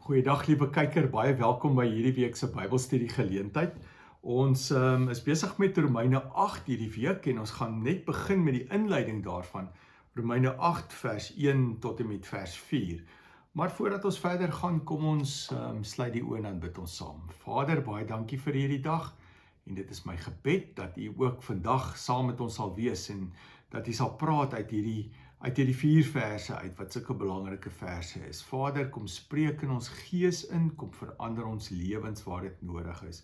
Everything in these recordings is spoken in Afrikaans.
Goeiedag liewe kyker, baie welkom by hierdie week se Bybelstudie geleentheid. Ons is besig met Romeine 8 hierdie week en ons gaan net begin met die inleiding daarvan. Romeine 8 vers 1 tot en met vers 4. Maar voordat ons verder gaan, kom ons sluit die oë en bid ons saam. Vader, baie dankie vir hierdie dag en dit is my gebed dat U ook vandag saam met ons sal wees en dat U sal praat uit hierdie 4 verse uit wat sulke belangrike verse is. Vader, kom spreek in ons gees in, kom verander ons lewens waar dit nodig is.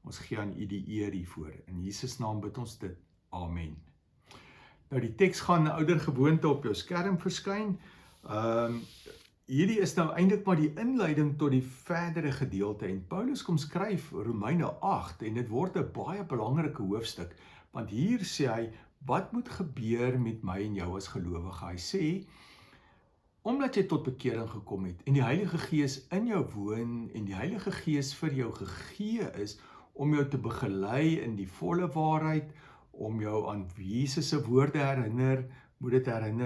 Ons gee aan U die eer hiervoor. In Jesus naam bid ons dit. Amen. Nou die teks gaan ouer gewoonte op jou skerm verskyn. Hierdie is nou eintlik maar die inleiding tot die verdere gedeelte en Paulus kom skryf Romeine 8 en dit word 'n baie belangrike hoofstuk, want hier sê hy, wat moet gebeur met my en jou as gelowige? Hy sê, omdat jy tot bekering gekom het en die Heilige Gees in jou woon en die Heilige Gees vir jou gegee is om jou te begelei in die volle waarheid, om jou aan Jesus se woorde herinner,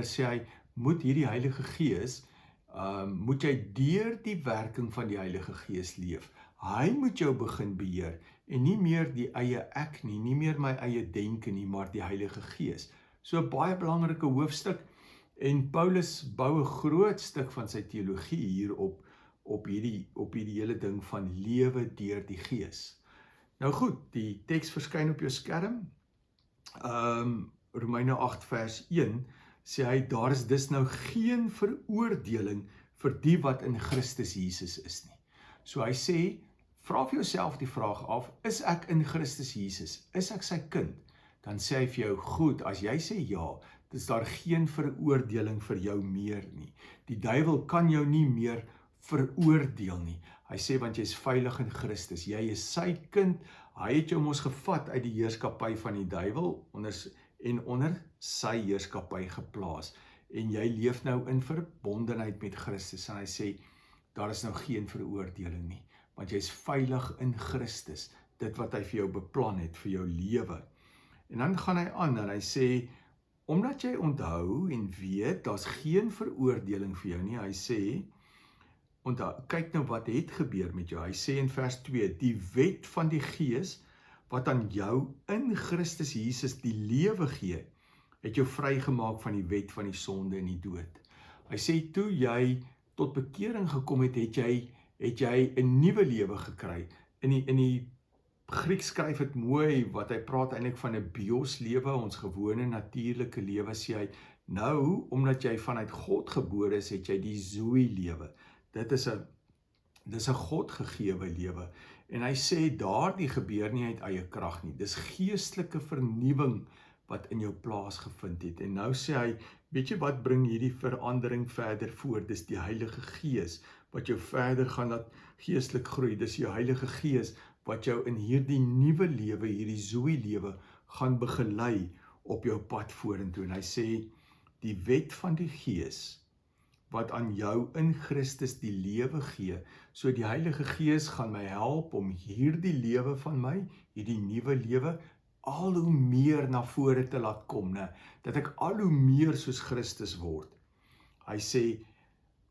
sê hy, moet hierdie Heilige Gees, moet jy deur die werking van die Heilige Gees leef. Hy moet jou begin beheer en nie meer die eie ek nie meer my eie denke nie, maar die Heilige Gees. So 'n baie belangrike hoofstuk en Paulus bou 'n groot stuk van sy teologie hier op hierdie hele ding van lewe deur die Gees. Nou goed, die teks verskyn op jou skerm. Romeine 8 vers 1 sê hy, daar is dus nou geen veroordeling vir die wat in Christus Jesus is nie. So hy sê, vra vir jouself die vraag af, is ek in Christus Jesus? Is ek sy kind? Dan sê hy vir jou, goed, as jy sê ja, is daar geen veroordeling vir jou meer nie. Die duiwel kan jou nie meer veroordeel nie. Hy sê, want jy is veilig in Christus, jy is sy kind, hy het jou mos gevat uit die heerskappy van die duiwel, onder sy heerskappy geplaas, en jy leef nou in verbondenheid met Christus, en hy sê, daar is nou geen veroordeling nie, want jy is veilig in Christus, dit wat hy vir jou beplan het, vir jou lewe. En dan gaan hy aan, en hy sê, omdat jy onthou en weet, daar is geen veroordeling vir jou nie, hy sê, kyk nou wat het gebeur met jou, hy sê in vers 2, die wet van die Gees, wat aan jou in Christus Jesus die lewe gee, het jou vrygemaak van die wet van die sonde en die dood. Hy sê, toe jy tot bekering gekom het, het jy 'n nuwe lewe gekry. In die Grieks skryf het mooi, wat hy praat eintlik van 'n bios lewe, ons gewone natuurlike lewe, sê hy, nou, omdat jy vanuit God gebore is, het jy die Zoe lewe. Dit is 'n God gegewe lewe. En hy sê, daardie gebeur nie uit eie krag nie. Dis geestelike vernuwing wat in jou plaas gevind het. En nou sê hy, weet jy wat bring hierdie verandering verder voort? Dis die Heilige Gees, wat jou verder gaan laat geestelik groei. Dis jou Heilige Gees, wat jou in hierdie nuwe lewe, hierdie Zoe lewe, gaan begelei op jou pad vorentoe. En hy sê, die wet van die Gees, wat aan jou in Christus die lewe gee, so die Heilige Gees gaan my help om hierdie lewe van my, hierdie nuwe lewe, al hoe meer na vore te laat kom, dat ek al hoe meer soos Christus word. Hy sê,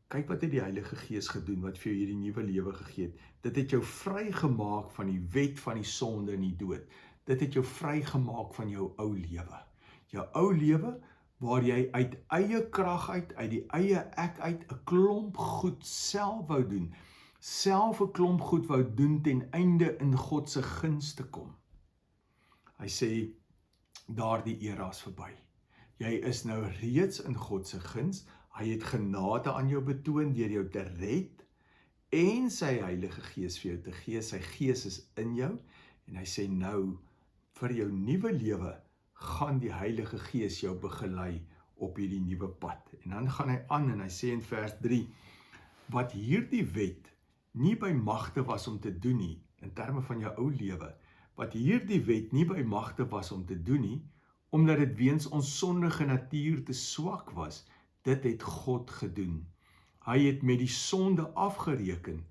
kyk wat het die Heilige Gees gedoen, wat vir jou hierdie nuwe lewe gegee het. Dit het jou vrygemaak van die wet van die sonde en die dood. Dit het jou vrygemaak van jou ou lewe. Jou ou lewe, waar jy uit eie krag uit die eie ek uit, 'n klomp goed self wou doen. Self 'n klomp goed wou doen ten einde in God se guns te kom. Hy sê, daardie era is verby. Jy is nou reeds in God se guns, hy het genade aan jou betoon deur jou te red, en sy Heilige Gees vir jou te gee, sy Gees is in jou, en hy sê nou, vir jou nuwe lewe, gaan die Heilige Gees jou begelei op hierdie nuwe pad. En dan gaan hy aan en hy sê in vers 3, wat hierdie wet nie by magte was om te doen nie, in terme van jou ou lewe, wat hierdie wet nie by magte was om te doen nie, omdat dit weens ons sondige natuur te swak was, dit het God gedoen. Hy het met die sonde afgereken,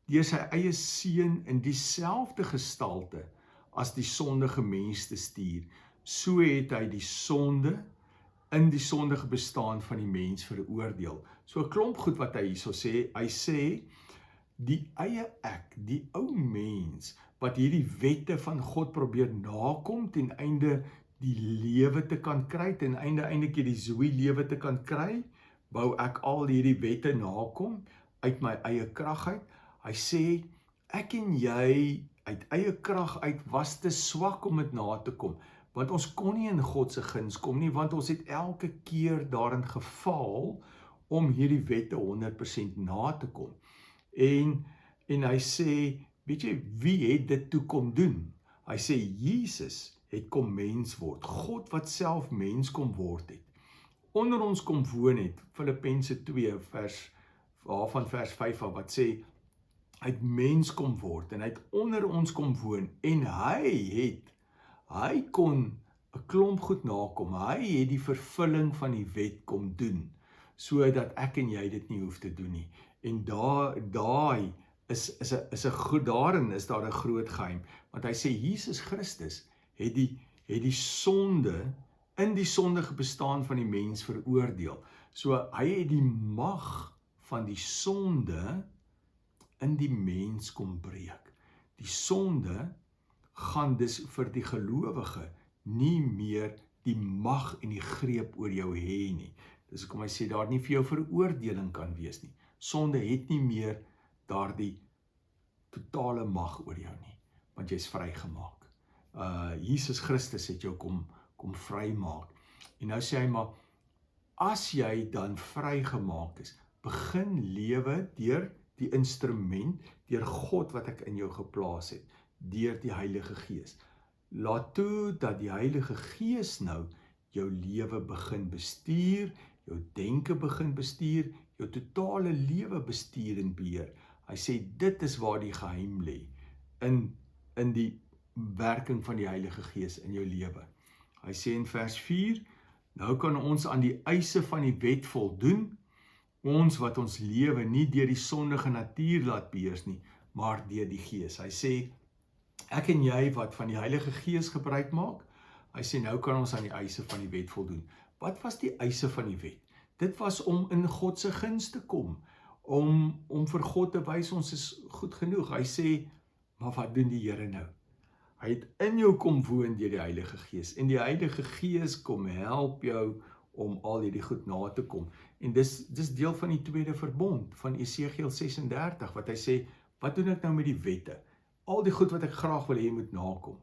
deur sy eie seun in dieselfde gestalte as die sondige mens te stuur. So het hy die sonde in die sondige bestaan van die mens veroordeel. So 'n klomp goed wat hy hierso sê, hy sê, die eie ek, die ou mens, wat hierdie wette van God probeer nakom, ten einde die lewe te kan kry, ten einde eindelik die Zoe lewe te kan kry, wou ek al hierdie wette nakom, uit my eie krag uit. Hy sê, ek en jy, uit eie krag uit, was te swak om dit na te kom, want ons kon nie in God se guns kom nie, want ons het elke keer daarin gefaal, om hierdie wette 100% na te kom. En hy sê, weet jy, wie het dit toe kom doen? Hy sê, Jesus het kom mens word, God wat self mens kom word het, onder ons kom woon het, Filippense 2 vers 5 wat sê, hy het mens kom word, en hy het onder ons kom woon, en hy kon 'n klomp goed nakom, hy het die vervulling van die wet kom doen, sodat ek en jy dit nie hoef te doen nie, en daarin is daar 'n groot geheim, want hy sê, Jesus Christus het die sonde, in die sondige bestaan van die mens veroordeel, so hy het die mag van die sonde in die mens kom breek. Die sonde gaan dus vir die gelowige nie meer die mag en die greep oor jou hê nie. Dis hoekom hy sê daar nie vir jou veroordeling kan wees nie. Sonde het nie meer daardie totale mag oor jou nie, want jy is vrygemaak. Jesus Christus het jou kom vrymaak. En nou sê hy maar, as jy dan vrygemaak is, begin lewe deur die instrument, deur God wat ek in jou geplaas het, deur die Heilige Gees. Laat toe dat die Heilige Gees nou jou lewe begin bestuur, jou denke begin bestuur, jou totale lewe bestuur en beheer. Hy sê, dit is waar die geheim lê, in die werking van die Heilige Gees in jou lewe. Hy sê in vers 4, nou kan ons aan die eise van die wet voldoen, ons wat ons lewe nie deur die sondige natuur laat beheers nie, maar deur die Gees. Hy sê, ek en jy wat van die Heilige Gees gebruik maak, hy sê, nou kan ons aan die eise van die wet voldoen. Wat was die eise van die wet? Dit was om in God se guns te kom, om vir God te wys, ons is goed genoeg. Hy sê, maar wat doen die Here nou? Hy het in jou kom woon deur die Heilige Gees, en die Heilige Gees kom help jou om al hierdie goed na te kom. En dis deel van die tweede verbond, van Esegiel 36, wat hy sê, wat doen ek nou met die wette? Al die goed wat ek graag wil hê moet nakom,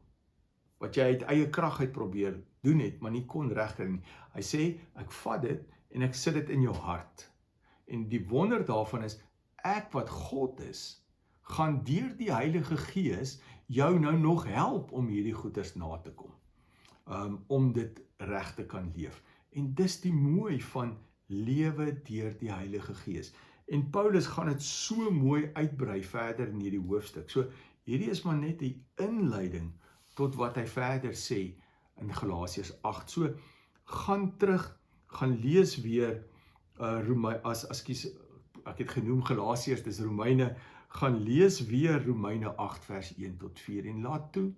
wat jy uit eie krag uit probeer doen het, maar nie kon regkry nie. Hy sê, ek vat dit, en ek sit dit in jou hart. En die wonder daarvan is, ek wat God is, gaan deur die Heilige Gees jou nou nog help om hierdie goeders na te kom, om dit reg te kan leef. En dis die mooi van lewe deur die Heilige Gees. En Paulus gaan dit so mooi uitbrei verder in hierdie hoofstuk. So hierdie is maar net die inleiding tot wat hy verder sê in Galasiërs 8. So gaan terug, gaan lees weer ek het genoem Galasiërs, dis Romeine, gaan lees weer Romeine 8 vers 1 tot 4 en laat toe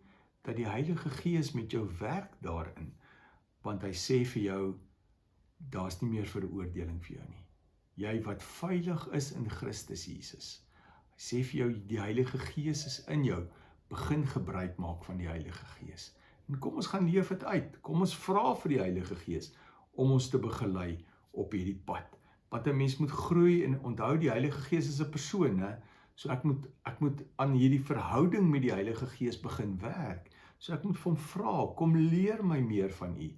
dat die Heilige Gees met jou werk daarin, want hy sê vir jou, daar's nie meer veroordeling vir jou nie. Jy wat veilig is in Christus Jesus. Hy sê vir jou, die Heilige Gees is in jou, begin gebruik maak van die Heilige Gees. En kom ons gaan leef dit uit, kom ons vra vir die Heilige Gees, om ons te begelei op hierdie pad. Want 'n mens moet groei en onthou die Heilige Gees is 'n persoon, hè? So ek moet aan hierdie verhouding met die Heilige Gees begin werk. So ek moet vir hom vra, kom leer my meer van u.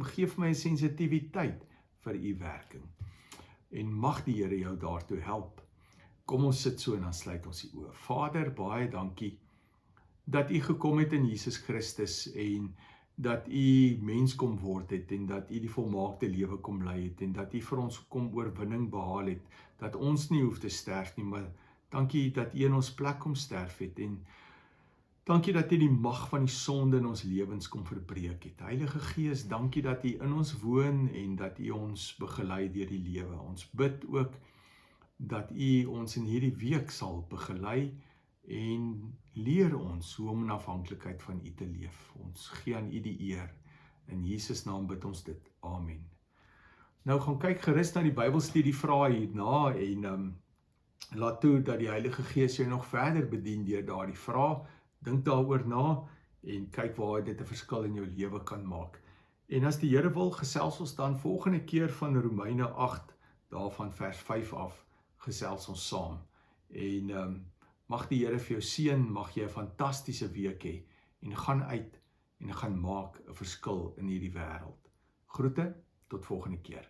Geef my 'n sensitiwiteit vir u werking. En mag die Here jou daartoe help. Kom ons sit so en dan sluit ons die oë. Vader, baie dankie dat u gekom het in Jesus Christus en dat u mens kom word het en dat u die volmaakte lewe kom lei het en dat u vir ons kom oorwinning behaal het, dat ons nie hoef te sterf nie, maar dankie dat u in ons plek kom sterf het en dankie dat u die mag van die sonde in ons lewens kom verbreek het. Heilige Gees, dankie dat u in ons woon en dat u ons begelei deur die lewe. Ons bid ook dat u ons in hierdie week sal begelei en leer ons hoe om in afhanklikheid van u te leef. Ons gee aan u die eer. In Jesus naam bid ons dit. Amen. Nou gaan kyk gerus na die Bybelstudie vrae hierna en Laat toe dat die Heilige Gees jou nog verder bedien deur daardie vrae. Dink daaroor na en kyk waar dit 'n verskil in jou lewe kan maak. En as die Here wil, gesels ons dan volgende keer van Romeine 8, daarvan vers 5 af, gesels ons saam. En mag die Here vir jou seën, mag jy 'n fantastiese week hê en gaan uit en gaan maak 'n verskil in hierdie wêreld. Groete, tot volgende keer.